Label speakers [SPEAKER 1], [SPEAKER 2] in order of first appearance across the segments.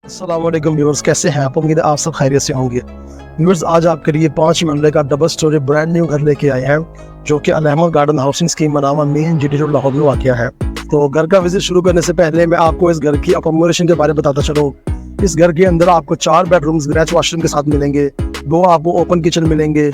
[SPEAKER 1] अस्सलाम वालेकुम व्यूअर्स, कैसे हैं आप? उम्मीद है आप सब खैरियत से होंगे। व्यूअर्स, आज आपके लिए 5 मरले का डबल स्टोरी ब्रांड न्यू घर लेके आए हैं, जो कि अल अहमद गार्डन हाउसिंग स्कीम मनावा मेन GT रोड लाहौर में वाक़या है। तो घर का विजिट शुरू करने से पहले मैं आपको इस घर की अकोमोडेशन के बारे में बताता चलूँ। इस घर के अंदर आपको 4 बेडरूम्स ग्रैच वॉशरूम के साथ मिलेंगे, 2 आपको ओपन किचन मिलेंगे,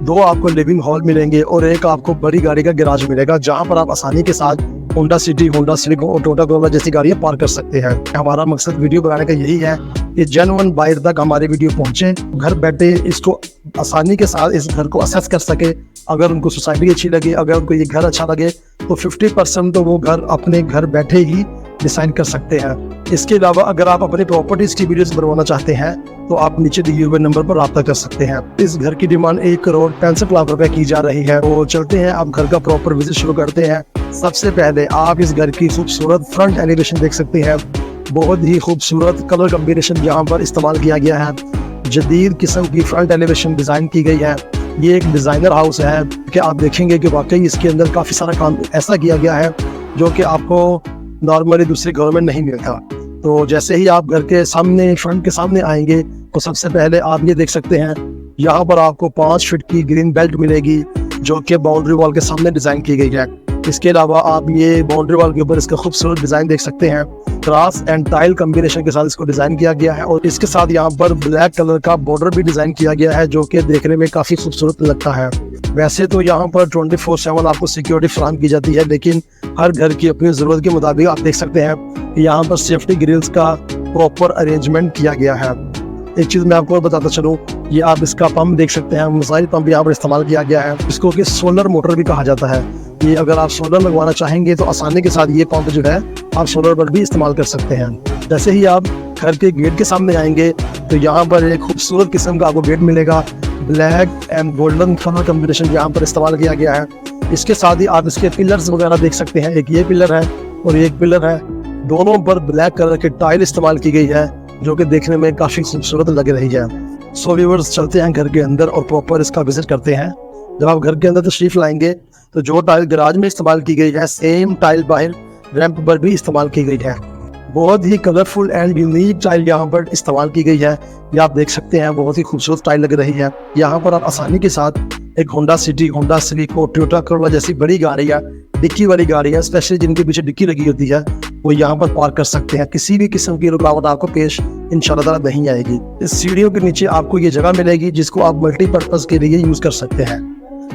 [SPEAKER 1] 2 आपको लिविंग हॉल मिलेंगे और 1 आपको बड़ी गाड़ी का गैराज मिलेगा, जहां पर आप आसानी के साथ होंडा सिटी, होंडा सिविक और टोयोटा कोरोला जैसी गाड़ियां पार्क कर सकते हैं। हमारा मकसद वीडियो बनाने का यही है कि जेन्युइन बायर तक हमारे वीडियो पहुंचे, घर बैठे इसको आसानी के साथ इस घर को असेस कर सके। अगर उनको सोसाइटी अच्छी लगे, अगर उनको ये घर अच्छा लगे, तो 50% तो वो घर अपने घर बैठे ही डिसाइड कर सकते हैं। इसके अलावा अगर आप अपनी प्रॉपर्टीज की वीडियोस बनवाना चाहते हैं तो आप नीचे दिए हुए नंबर पर रब्ता कर सकते हैं। इस घर की डिमांड 1,65,00,000 रुपए की जा रही है। तो चलते हैं, आप घर का प्रॉपर विजिट शुरू करते हैं। सबसे पहले आप इस घर की खूबसूरत फ्रंट एलिवेशन देख सकते हैं। बहुत ही खूबसूरत कलर कॉम्बिनेशन यहाँ पर इस्तेमाल किया गया है। जदीद किस्म की फ्रंट एलिवेशन डिजाइन की गई है। ये एक डिजाइनर हाउस है कि आप देखेंगे कि वाकई इसके अंदर काफी सारा काम ऐसा किया गया है जो कि आपको नॉर्मली दूसरे घरों में नहीं मिलता। तो जैसे ही आप घर के सामने फ्रंट के सामने आएंगे तो सबसे पहले आप ये देख सकते हैं, यहाँ पर आपको 5 फीट की ग्रीन बेल्ट मिलेगी, जो कि बाउंड्री वॉल के सामने डिजाइन की गई है। इसके अलावा आप ये बाउंड्री वॉल के ऊपर इसका खूबसूरत डिजाइन देख सकते हैं। ग्रास एंड टाइल कॉम्बिनेशन के साथ इसको डिजाइन किया गया है और इसके साथ यहाँ पर ब्लैक कलर का बॉर्डर भी डिजाइन किया गया है, जो कि देखने में काफी खूबसूरत लगता है। वैसे तो यहाँ पर 24/7 आपको सिक्योरिटी फराहम की जाती है, लेकिन हर घर की अपनी जरूरत के मुताबिक आप देख सकते हैं कि यहाँ पर सेफ्टी ग्रिल्स का प्रॉपर अरेंजमेंट किया गया है। एक चीज मैं आपको बताता चलूँ, ये आप इसका पंप देख सकते हैं, मिसाइल पंप यहाँ पर इस्तेमाल किया गया है, इसको कि सोलर मोटर भी कहा जाता है। ये अगर आप सोलर लगवाना चाहेंगे तो आसानी के साथ ये पंप जो है आप सोलर पर भी इस्तेमाल कर सकते हैं। जैसे ही आप घर के गेट के सामने आएंगे तो यहाँ पर एक खूबसूरत किस्म का आपको गेट मिलेगा। Black and golden colour combination यहाँ पर इस्तेमाल किया गया है। इसके साथ ही आप इसके पिलर्स वगैरह देख सकते हैं, एक ये पिलर है और एक पिलर है। दोनों पर ब्लैक कलर की टाइल इस्तेमाल की गई है, जो कि देखने में काफी खूबसूरत लग रही है। सो व्यूअर्स, चलते हैं घर के अंदर और प्रॉपर इसका विजिट करते हैं। जब आप घर के अंदर तशरीफ लाएंगे तो जो टाइल गैराज में इस्तेमाल की गई है, सेम टाइल बाहर रैंप पर भी इस्तेमाल की गई है। बहुत ही कलरफुल एंड यूनिक टाइल यहाँ पर इस्तेमाल की गई है। ये आप देख सकते हैं, बहुत ही खूबसूरत टाइल लग रही है। यहाँ पर आप आसानी के साथ एक होंडा सिटी, होंडा सिविक और टोयोटा कोरोला जैसी बड़ी गाड़ियाँ, डिक्की वाली गाड़ियाँ, स्पेशली जिनके पीछे डिक्की लगी होती है, वो यहाँ पर पार्क कर सकते हैं। किसी भी किस्म की रुकावट आपको पेश इंशाल्लाह ताला नहीं आएगी। इस सीढ़ियों के नीचे आपको ये जगह मिलेगी जिसको आप मल्टीपर्पज के लिए यूज कर सकते हैं।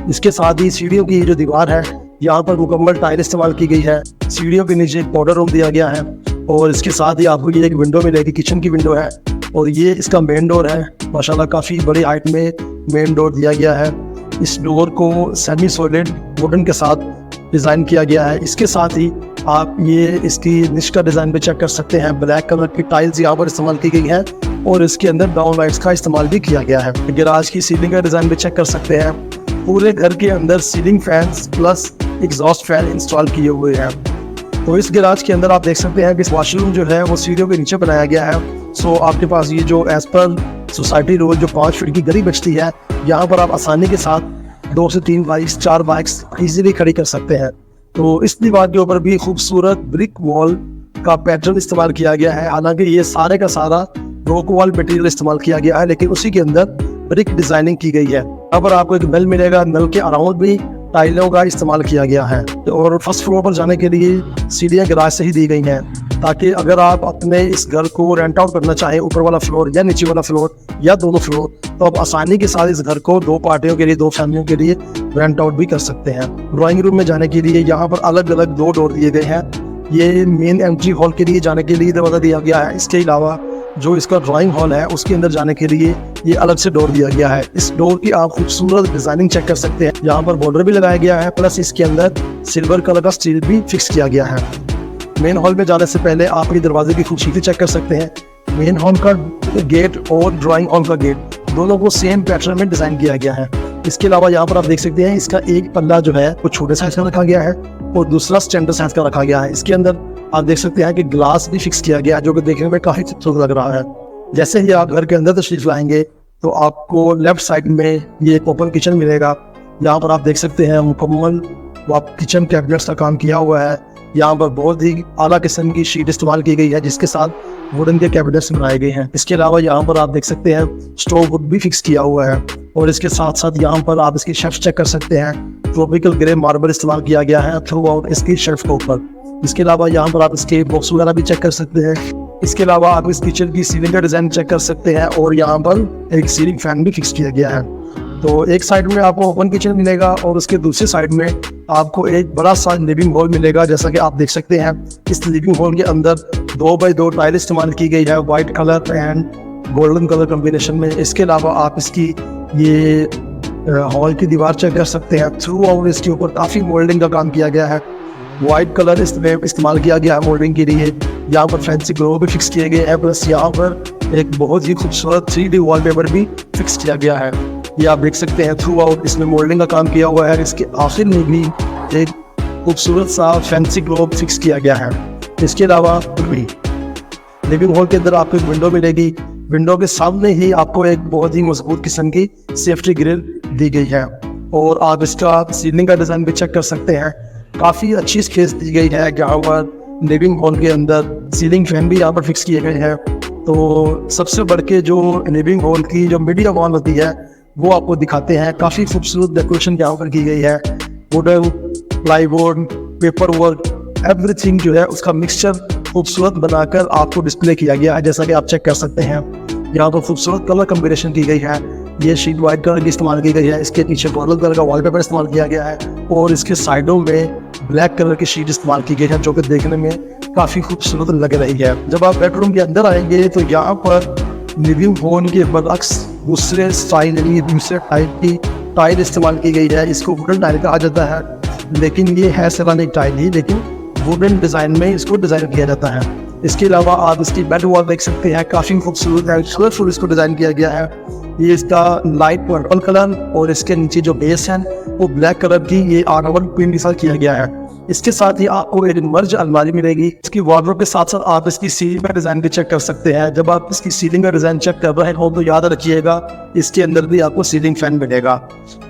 [SPEAKER 1] इसके साथ ही सीढ़ियों की जो दीवार है, यहाँ पर मुकम्मल टाइल इस्तेमाल की गई है। सीढ़ियों के नीचे एक पाउडर रूम दिया गया है और इसके साथ ही आपको ये एक विंडो मिलेगी, किचन की विंडो है और ये इसका मेन डोर है। माशाल्लाह काफ़ी बड़ी हाइट में मेन डोर दिया गया है। इस डोर को सेमी सॉलिड वुडन के साथ डिज़ाइन किया गया है। इसके साथ ही आप ये इसकी निश का डिज़ाइन भी चेक कर सकते हैं। ब्लैक कलर की टाइल्स यहाँ पर इस्तेमाल की गई है और इसके अंदर डाउन लाइट्स का इस्तेमाल भी किया गया है। गैराज की सीलिंग का डिज़ाइन भी चेक कर सकते हैं। पूरे घर के अंदर ceiling fans plus exhaust fan install किए हुए हैं। तो इस गैराज के अंदर आप देख सकते हैं कि वॉशरूम जो है वो सीढ़ियों के नीचे बनाया गया है। सो आपके पास ये जो एज पर सोसाइटी रूल जो 5 फीट की गली बचती है, यहाँ पर आप आसानी के साथ 2 से 3 बाइक्स, 4 बाइक्स इजीली खड़ी कर सकते हैं। तो इस दीवार के ऊपर भी खूबसूरत ब्रिक वॉल का पैटर्न इस्तेमाल किया गया है। हालांकि ये सारे का सारा रॉक वॉल मटेरियल इस्तेमाल किया गया है, लेकिन उसी के अंदर ब्रिक डिजाइनिंग की गई है। यहाँ पर आपको एक नल मिलेगा, नल के अराउंड भी टाइलों का इस्तेमाल किया गया है और फर्स्ट फ्लोर पर जाने के लिए सीढ़ियाँ गैराज से ही दी गई हैं, ताकि अगर आप अपने इस घर को रेंट आउट करना चाहें, ऊपर वाला फ्लोर या नीचे वाला फ्लोर या दोनों फ्लोर, तो आप आसानी के साथ इस घर को 2 पार्टियों के लिए, 2 फैमिलियों के लिए रेंट आउट भी कर सकते हैं। ड्राइंग रूम में जाने के लिए यहाँ पर अलग अलग 2 डोर दिए गए हैं। ये मेन एंट्री हॉल के लिए जाने के लिए दरवाजा दिया गया है। इसके अलावा जो इसका ड्राइंग हॉल है उसके अंदर जाने के लिए ये अलग से डोर दिया गया है। इस डोर की आप खूबसूरत डिजाइनिंग चेक कर सकते हैं। यहाँ पर बॉर्डर भी लगाया गया है, प्लस इसके अंदर सिल्वर कलर का स्टील भी फिक्स किया गया है। मेन हॉल में जाने से पहले आप ये दरवाजे की खूबसूरती चेक कर सकते हैं। मेन हॉल का गेट और ड्राइंग हॉल का गेट दोनों को सेम पैटर्न में डिजाइन किया गया है। इसके अलावा यहाँ पर आप देख सकते हैं, इसका एक पल्ला जो है वो छोटे साइज का रखा गया है और दूसरा स्टैंडर्ड साइज का रखा गया है। इसके अंदर आप देख सकते हैं कि ग्लास भी फिक्स किया गया है, जो कि देखने में काफी खूबसूरत लग रहा है। जैसे ही आप घर के अंदर तशरीफ लाएंगे तो आपको लेफ्ट साइड में ये एक ओपन किचन मिलेगा। यहाँ पर आप देख सकते हैं मुकम्मल किचन कैबिनेट्स का काम किया हुआ है। यहाँ पर बहुत ही आला किस्म की शीट इस्तेमाल की गई है जिसके साथ वुडन के कैबिनेट्स बनाए गए हैं। इसके अलावा यहाँ पर आप देख सकते हैं स्टोव वुड भी फिक्स किया हुआ है और इसके साथ साथ यहाँ पर आप इसकी शेल्फ चेक कर सकते हैं। ट्रॉपिकल ग्रे मार्बल इस्तेमाल किया गया है थ्रू आउट इसकी शेल्फ के ऊपर। इसके अलावा यहाँ पर आप इसके बॉक्स वगैरह भी चेक कर सकते हैं। इसके अलावा आप इस किचन की सीलिंग का डिज़ाइन चेक कर सकते हैं और यहाँ पर एक सीलिंग फैन भी फिक्स किया गया है। तो एक साइड में आपको ओपन किचन मिलेगा और उसके दूसरी साइड में आपको एक बड़ा सा लिविंग हॉल मिलेगा। जैसा कि आप देख सकते हैं इस लिविंग हॉल के अंदर 2x2 टाइल इस्तेमाल की गई है white colour and golden colour combination में। इसके अलावा आप इसकी ये हॉल की दीवार चेक कर सकते हैं। थ्रू आउट इसके ऊपर काफ़ी मोल्डिंग का काम किया गया है। वाइट कलर इसमें इस्तेमाल किया गया है मोल्डिंग के लिए। यहाँ पर फैंसी ग्लो भी फिक्स किए गए हैं, प्लस यहाँ पर एक बहुत ही खूबसूरत 3D वॉलपेपर भी फिक्स किया गया है। ये आप देख सकते हैं थ्रू आउट इसमें मोल्डिंग का काम किया हुआ है। इसके आखिर में भी एक खूबसूरत सा फैंसी ग्लो फिक्स किया गया है। इसके अलावा लिविंग हॉल के अंदर आपको एक विंडो मिलेगी। विंडो के सामने ही आपको एक बहुत ही मजबूत किस्म की सेफ्टी ग्रिल दी गई है और आप इसका सीलिंग का डिज़ाइन भी चेक कर सकते हैं। काफ़ी अच्छी स्पेस दी गई है जहाँ पर लिविंग हॉल के अंदर सीलिंग फैन भी यहाँ पर फिक्स किए गए हैं। तो सबसे बढ़ के जो लिविंग हॉल की जो मीडिया वॉल होती है वो आपको दिखाते हैं। काफ़ी खूबसूरत डेकोरेशन यहाँ पर की गई है। Wooden, plywood, paper work, everything जो है उसका मिक्सचर खूबसूरत बनाकर आपको डिस्प्ले किया गया है। जैसा कि आप चेक कर सकते हैं यहाँ पर खूबसूरत कलर कॉम्बिनेशन की गई है। ये शीट वाइट कलर की इस्तेमाल की गई है। इसके नीचे गोल्डन कलर का वॉलपेपर इस्तेमाल किया गया है और इसके साइडों में ब्लैक कलर की शीट इस्तेमाल की गई है जो कि देखने में काफ़ी खूबसूरत लग रही है। जब आप बेडरूम के अंदर आएंगे तो यहाँ पर लिविंग हॉल के बरअक्स दूसरे स्टाइल यानी दूसरे टाइप की टाइल इस्तेमाल की गई है। इसको वुडन टाइल कहा जाता है, लेकिन ये है सेरामिक टाइल ही, लेकिन वुडन डिज़ाइन में इसको डिज़ाइन किया जाता है। इसके अलावा आप इसकी बेड वॉल देख सकते हैं, काफ़ी खूबसूरत है, कलरफुल इसको डिज़ाइन किया गया है। ये इसका लाइट पर्पल कलर और इसके नीचे जो बेस है वो ब्लैक कलर की ये ऑर्नामेंट प्रिंट के साथ किया गया है। इसके साथ ही आपको एक मर्ज अलमारी मिलेगी। इसकी वार्डरोब के साथ साथ आप इसकी सीलिंग का डिज़ाइन भी चेक कर सकते हैं। जब आप इसकी सीलिंग का डिज़ाइन चेक कर रहे हो तो याद रखिएगा इसके अंदर भी आपको सीलिंग फैन मिलेगा।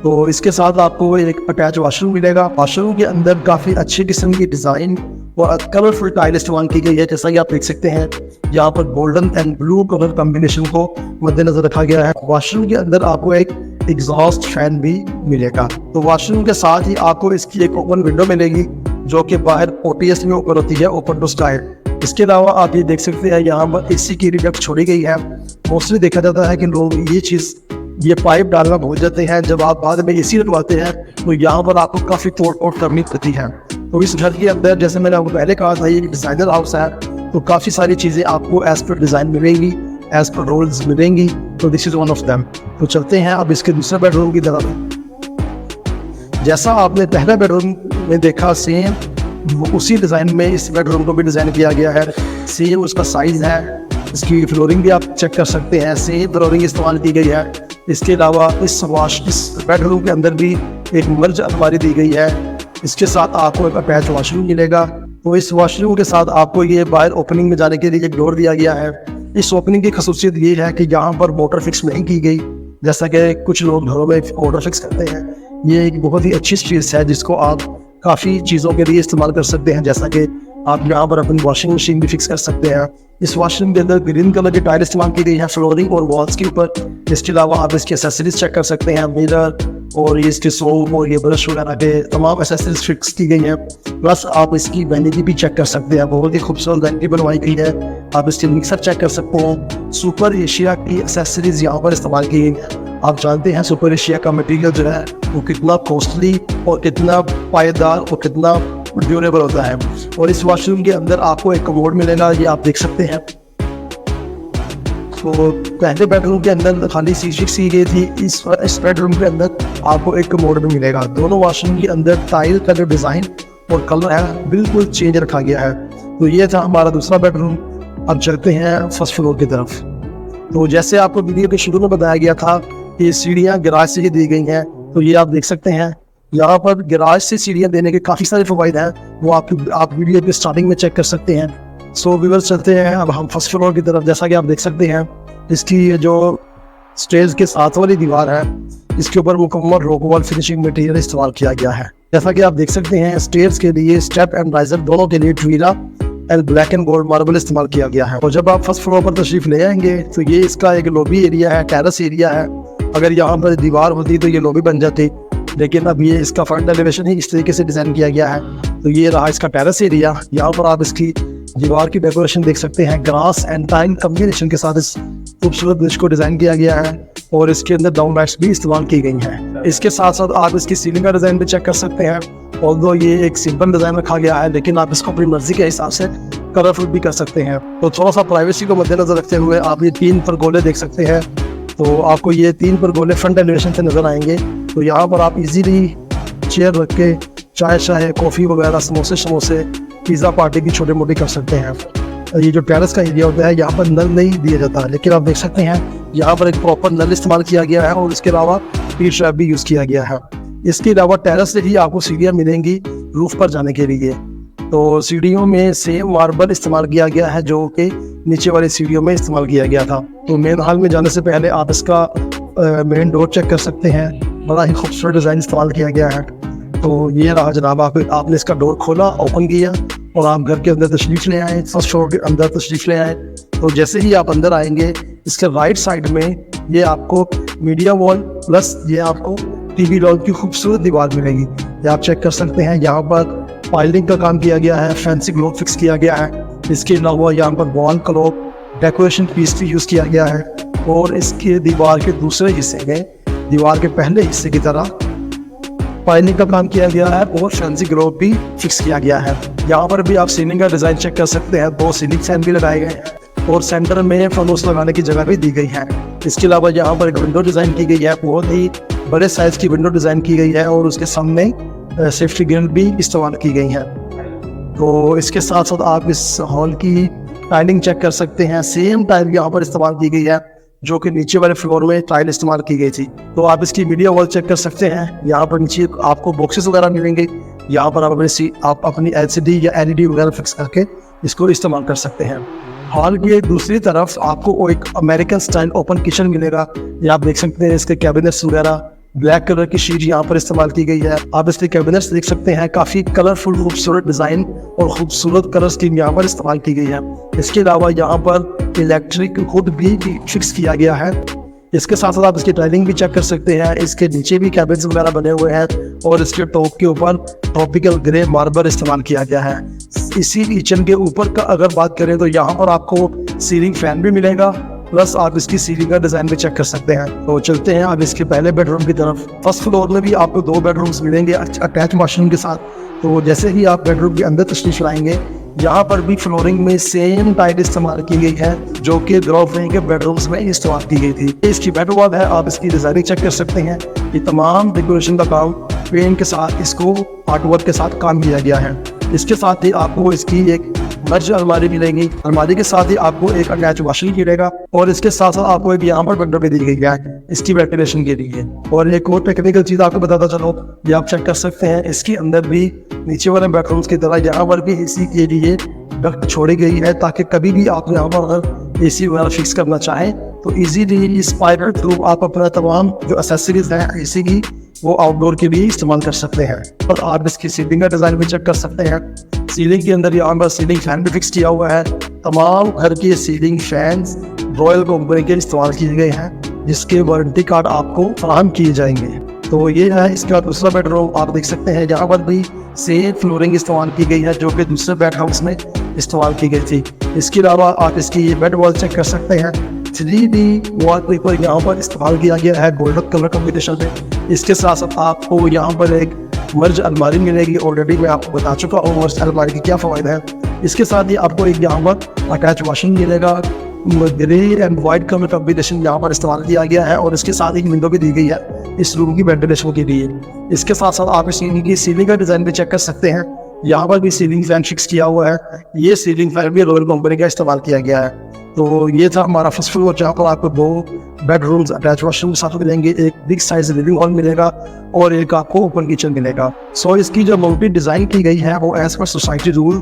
[SPEAKER 1] तो इसके साथ आपको एक अटैच वॉशरूम मिलेगा। वॉशरूम के अंदर काफ़ी अच्छी किस्म की डिज़ाइन और कलरफुल टाइल इस्तेमाल की गई है। जैसा कि आप देख सकते हैं यहाँ पर golden and blue colour combination को मद्देनजर रखा गया है। वॉशरूम के अंदर आपको एक एग्जॉस्ट फैन भी मिलेगा। तो वॉशरूम के साथ ही आपको इसकी एक ओपन विंडो मिलेगी जो कि बाहर OTS में ऊपर होती है, ओपन टू स्काई। इसके अलावा आप ये देख सकते हैं यहाँ पर AC की रिडक्ट छोड़ी गई है। मोस्टली देखा जाता है कि लोग ये पाइप डालना भूल जाते हैं। जब आप बाद में AC लगवाते हैं तो यहाँ पर आपको काफ़ी तोड़ करनी पड़ती है। तो इस घर के अंदर जैसे मैंने आपको पहले कहा था ये डिज़ाइनर हाउस है, तो काफ़ी सारी चीज़ें आपको एज पर डिज़ाइन मिलेंगी, एज पर रोल्स मिलेंगी। तो this is one of them. तो चलते हैं अब इसके दूसरे बेडरूम की तरफ। जैसा आपने पहला बेडरूम में देखा सेम उसी डिज़ाइन में इस बेडरूम को भी डिज़ाइन किया गया है। सेम उसका साइज़ है। इसकी फ्लोरिंग भी आप चेक कर सकते हैं, सेम फ्लोरिंग इस्तेमाल की गई है। इसके अलावा इस बेडरूम के अंदर भी एक मर्ज अलमारी दी गई है। इसके साथ आपको एक अटैच वॉशरूम मिलेगा। तो इस वॉशरूम के साथ आपको ये बाहर ओपनिंग में जाने के लिए एक डोर दिया गया है। इस ओपनिंग की खसूसियत ये है कि यहाँ पर मोटर फिक्स नहीं की गई, जैसा कि कुछ लोग घरों में मोटर फिक्स करते हैं। ये एक बहुत ही अच्छी चीज़ है जिसको आप काफ़ी चीज़ों के लिए इस्तेमाल कर सकते हैं। जैसा कि आप यहाँ पर अपनी वॉशिंग मशीन भी फिक्स कर सकते हैं। इस वॉशरूम के अंदर ग्रीन कलर की टाइल इस्तेमाल की गई है फ्लोरिंग और वॉल्स के ऊपर। इसके अलावा आप इसकी एसेसरीज चेक कर सकते हैं, मिरर और ये इसके सोप और ये ब्रश वगैरह के तमाम एसेसरीज फिक्स की गई हैं। प्लस आप इसकी वैनिटी भी चेक कर सकते हैं, बहुत ही खूबसूरत वैनिटी बनवाई गई है। आप इसके मिक्सर चेक कर सकते हैं। सुपर एशिया की एसेसरीज यहाँ पर इस्तेमाल की गई हैं। आप जानते हैं सुपर एशिया का मटेरियल जो है वो कितना कॉस्टली और कितना पायेदार और कितना ड्यूरेबल होता है। और इस वॉशरूम के अंदर आपको एक कमोड मिलेगा, ये आप देख सकते हैं। तो पहले बेडरूम के अंदर खाली C6 की गई थी, इस बेडरूम के अंदर आपको एक कमोड भी मिलेगा। दोनों वॉशरूम के अंदर टाइल का जो डिज़ाइन और कलर है बिल्कुल चेंज रखा गया है। तो ये था हमारा दूसरा बेडरूम। अब चलते हैं फर्स्ट फ्लोर की तरफ। तो जैसे आपको वीडियो के शुरू में बताया गया था कि सीढ़ियाँ गैराज से ही दी गई हैं, तो ये आप देख सकते हैं यहाँ पर गैराज से सीढ़ियाँ देने के काफ़ी सारे फ़वाइद हैं, वो आप वीडियो के स्टार्टिंग में चेक कर सकते हैं। सो व्यूअर्स चलते हैं अब हम फर्स्ट फ्लोर की तरफ। जैसा कि आप देख सकते हैं इसकी ये जो स्टेज के साथ वाली दीवार है इसके ऊपर मुकम्मल रॉक वॉल फिनिशिंग मटेरियल इस्तेमाल किया गया है। जैसा कि आप देख सकते हैं स्टेयर्स के लिए स्टेप एंड राइजर दोनों के लिए ट्वीला and black and gold marble इस्तेमाल किया गया है। और जब आप फर्स्ट फ्लोर पर तशरीफ ले आएंगे तो ये इसका एक लॉबी एरिया है, टेरेस एरिया है। अगर यहाँ पर दीवार होती तो ये लॉबी बन जाती, लेकिन अब ये इसका फ्रंट एलिवेशन ही इस तरीके से डिज़ाइन किया गया है। तो ये रहा इसका टेरेस एरिया। यहाँ पर आप इसकी दीवार की डेकोरेशन देख सकते हैं, ग्रास एंड टाइल कम्बिनेशन के साथ इस खूबसूरत ब्रिज को डिज़ाइन किया गया है और इसके अंदर डाउन लाइट्स भी इस्तेमाल की गई हैं। इसके साथ साथ आप इसकी सीलिंग का डिज़ाइन भी चेक कर सकते हैं। ऑल्दो ये एक सिंपल डिज़ाइन रखा गया है, लेकिन आप इसको अपनी मर्जी के हिसाब से कलरफुल भी कर सकते हैं। तो थोड़ा सा प्राइवेसी को मद्देनजर रखते हुए आप ये 3 परगोले देख सकते हैं। तो आपको ये 3 परगोले फ्रंट एलिवेशन से नज़र आएंगे। तो यहाँ पर आप इजीली चेयर रख के चाय कॉफ़ी वगैरह, समोसे पिज़्ज़ा पार्टी की छोटी मोटी कर सकते हैं। ये जो टेरेस का एरिया होता है यहाँ पर नल नहीं दिया जाता, लेकिन आप देख सकते हैं यहाँ पर एक प्रॉपर नल इस्तेमाल किया गया है और इसके अलावा पी ट्रैप भी यूज़ किया गया है। इसके अलावा टेरेस से ही आपको सीढ़ियाँ मिलेंगी रूफ पर जाने के लिए। तो सीढ़ियों में सेम मार्बल इस्तेमाल किया गया है जो कि नीचे वाली सीढ़ियों में इस्तेमाल किया गया था। तो मेन हॉल में जाने से पहले आप इसका मेन डोर चेक कर सकते हैं, बड़ा ही खूबसूरत डिज़ाइन इस्तेमाल किया गया है। तो ये रहा जनाब, आपने इसका डोर खोला, ओपन किया और आप घर के अंदर तशरीफ़ ले आए, फर्स्ट फ्लोर के अंदर तशरीफ़ ले आए। तो जैसे ही आप अंदर आएंगे इसके राइट साइड में ये आपको मीडिया वॉल प्लस ये आपको टीवी लॉल की खूबसूरत दीवार मिलेगी। ये आप चेक कर सकते हैं, यहाँ पर पाइलिंग का काम किया गया है, फैंसी ग्लोब फिक्स किया गया है। इसके अलावा यहाँ पर वॉल क्लॉक डेकोरेशन पीस भी यूज़ किया गया है और इसके दीवार के दूसरे हिस्से में दीवार के पहले हिस्से की तरह पाइलिंग का काम किया गया है और फैंसी ग्लोब भी फिक्स किया गया है। यहाँ पर भी आप सीलिंग का डिज़ाइन चेक कर सकते हैं, 2 सीलिंग फैन भी लगाए गए हैं और सेंटर में फनोस लगाने की जगह भी दी गई है। इसके अलावा यहाँ पर एक विंडो डिज़ाइन की गई है, बहुत ही बड़े साइज़ की विंडो डिज़ाइन की गई है और उसके सामने सेफ्टी ग्रिल भी इस्तेमाल की गई है। तो इसके साथ साथ आप इस हॉल की टाइलिंग चेक कर सकते हैं, सेम टाइल यहाँ पर इस्तेमाल की गई है जो कि नीचे वाले फ्लोर में टाइल इस्तेमाल की गई थी। तो आप इसकी मीडिया वॉल चेक कर सकते हैं, यहाँ पर नीचे आपको बॉक्सेस वगैरह मिलेंगे। यहाँ पर आप अपनी LCD या LED वगैरह फिक्स करके इसको इस्तेमाल कर सकते हैं। हॉल की दूसरी तरफ आपको एक अमेरिकन स्टाइल ओपन किचन मिलेगा। ये आप देख सकते हैं, इसके कैबिनेट्स वगैरह ब्लैक कलर की शीट यहाँ पर इस्तेमाल की गई है। आप इसके कैबिनेट्स देख सकते हैं, काफ़ी कलरफुल खूबसूरत डिज़ाइन और खूबसूरत कलर स्कीम यहाँ पर इस्तेमाल की गई है। इसके अलावा यहाँ पर इलेक्ट्रिक हुड भी फिक्स किया गया है। इसके साथ साथ आप इसकी टाइलिंग भी चेक कर सकते हैं, इसके नीचे भी कैबिनेट्स वगैरह बने हुए हैं और इसके टॉप के ऊपर ट्रॉपिकल ग्रे मार्बल इस्तेमाल किया गया है। इसी किचन के ऊपर का अगर बात करें तो यहाँ पर आपको सीलिंग फैन भी मिलेगा, प्लस आप इसकी सीलिंग का डिज़ाइन भी चेक कर सकते हैं। तो चलते हैं अब इसके पहले बेडरूम की तरफ। फर्स्ट फ्लोर में भी आपको 2 बेडरूम्स मिलेंगे अटैच वॉशरूम के साथ। तो जैसे ही आप बेडरूम के अंदर तशरीफ लाएंगे, यहाँ पर भी फ्लोरिंग में सेम टाइल इस्तेमाल की गई है जो कि ग्राउंड फ्लोर के बेडरूम्स में इस्तेमाल की गई थी। इसकी बेड वॉल है, आप इसकी डिज़ाइनिंग चेक कर सकते हैं। ये तमाम डेकोरेशन का काम पेंट के साथ, इसको आर्ट वर्क के साथ काम किया गया है। इसके साथ ही आपको इसकी एक मर्ज अलमारी मिलेगी, अलमारी के साथ ही आपको एक अटैच वॉशरूम मिलेगा और इसके साथ साथ आपको एक यहाँ पर विंडो भी दी गई है इसकी वेंटिलेशन के लिए। और एक और टेक्निकल चीज़ आपको बताता चलो, ये आप चेक कर सकते हैं, इसके अंदर भी नीचे वाले बेडरूम्स की तरह यहाँ पर भी एसी के लिए डक्ट छोड़ी गई है ताकि कभी भी आप यहाँ पर अगर एसी वगैरह फिक्स करना चाहें तो इजीली इस पाइप के थ्रू आप अपना तमाम जो एक्सेसरीज हैं एसी की वो आउटडोर के लिए इस्तेमाल कर सकते हैं। और आप इसकी सीलिंग का डिज़ाइन भी चेक कर सकते हैं। सीलिंग के अंदर यहाँ पर सीलिंग फैन भी फिक्स किया हुआ है। तमाम घर के सीलिंग फैंस रॉयल कंपनी के इस्तेमाल किए गए हैं जिसके वारंटी कार्ड आपको फराहम किए जाएंगे। तो ये है इसका दूसरा बेडरूम, आप देख सकते हैं यहाँ पर भी सेम फ्लोरिंग इस्तेमाल की गई है जो कि दूसरे बेड हाउस में इस्तेमाल की गई थी। इसके अलावा आप इसकी ये बेड वॉल चेक कर सकते हैं, 3D वॉलपेपर यहाँ पर इस्तेमाल किया गया है गोल्डन कलर कॉम्बिनेशन में। इसके साथ साथ आपको यहाँ पर एक मर्ज अलमारी मिलेगी, ऑलरेडी मैं आपको बता चुका हूँ मर्ज अलमारी की क्या फ़ायदा है। इसके साथ ही आपको एक यहाँ पर अटैच वॉशिंग मिलेगा, grey and white colour combination यहाँ पर इस्तेमाल किया गया है और इसके साथ एक विंडो भी दी गई है इस रूम की वेंटिलेशन के लिए। इसके साथ साथ आप इस रूम की सीलिंग का डिज़ाइन भी चेक कर सकते हैं, यहाँ पर भी सीलिंग फैन फिक्स किया हुआ है। ये सीलिंग फैन भी रॉयल कंपनी का इस्तेमाल किया गया है। तो ये था हमारा फर्स्ट फ्लोर जहाँ पर आपको 2 बेडरूम्स अटैच वॉशरूम के साथ मिलेंगे, एक बिग साइज लिविंग हॉल मिलेगा और एक आपको ओपन किचन मिलेगा। सो इसकी जो मल्टी डिज़ाइन की गई है वो as per society rule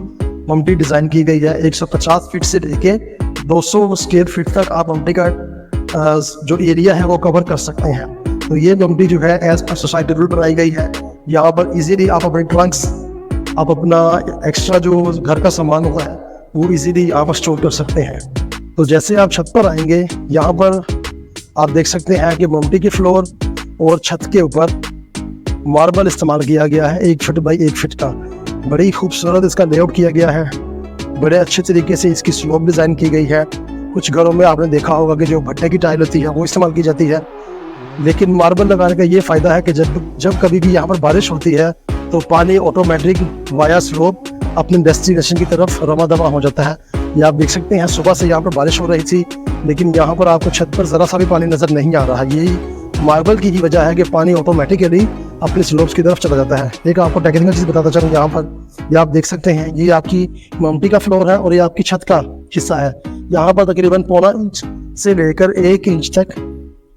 [SPEAKER 1] multi design की गई है। 150 फीट से लेके 200 स्क्वायर फीट तक आप मल्टी का जो एरिया है वो कवर कर सकते हैं। तो ये मल्टी जो है एज पर सोसाइटी रूल बनाई गई है। यहाँ पर इजीली आप अपने ट्रंक्स, आप अपना एक्स्ट्रा जो घर का सामान होता है वो इजीली यहाँ पर स्टोर कर सकते हैं। तो जैसे आप छत पर आएंगे, यहाँ पर आप देख सकते हैं कि मम्टी के फ्लोर और छत के ऊपर मार्बल इस्तेमाल किया गया है 1 फीट बाई 1 फीट का। बड़ी खूबसूरत इसका लेआउट किया गया है, बड़े अच्छे तरीके से इसकी स्लोप डिज़ाइन की गई है। कुछ घरों में आपने देखा होगा कि जो भट्टे की टाइल होती है वो इस्तेमाल की जाती है, लेकिन मार्बल लगाने का ये फ़ायदा है कि जब कभी भी यहाँ पर बारिश होती है तो पानी ऑटोमेटिक वाया स्लोप अपने डेस्टिनेशन की तरफ रवा दवा हो जाता है। ये आप देख सकते हैं सुबह से यहाँ पर बारिश हो रही थी, लेकिन यहाँ पर आपको छत पर ज़रा सा भी पानी नज़र नहीं आ रहा है। यही मार्बल की ही वजह है कि पानी ऑटोमेटिकली अपने स्लोप्स की तरफ चला जाता है। एक आपको टेक्निकल चीज़ बताता चलूँ, यहाँ पर ये आप देख सकते हैं, ये आपकी मम्टी का फ्लोर है और ये आपकी छत का हिस्सा है। यहाँ पर तकरीबन 0.25 इंच से लेकर 1 इंच तक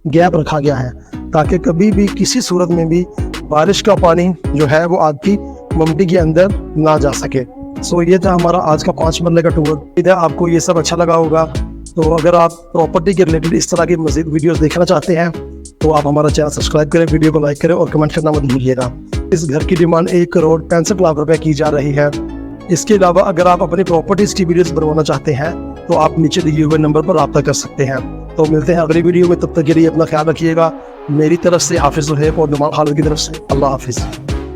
[SPEAKER 1] गैप रखा गया है ताकि कभी भी किसी सूरत में भी बारिश का पानी जो है वो आपकी मम्टी के अंदर ना जा सके। सो ये था हमारा आज का 5 मरले का टूर। उम्मीद है आपको ये सब अच्छा लगा होगा। तो अगर आप प्रॉपर्टी के रिलेटेड इस तरह की मज़ीद वीडियोस देखना चाहते हैं तो आप हमारा चैनल सब्सक्राइब करें, वीडियो को लाइक करें और कमेंट करना मत भूलिएगा। इस घर की डिमांड 1,65 लाख रुपए की जा रही है। इसके अलावा अगर आप अपनी प्रॉपर्टीज़ की वीडियोस बनवाना चाहते हैं तो आप नीचे दिए हुए नंबर पर रब्ता कर सकते हैं। तो मिलते हैं अगली वीडियो में, तब तक के लिए अपना ख्याल रखिएगा। मेरी तरफ से हाफिज़ और दुमान खालिद की तरफ से अल्लाह हाफिज़।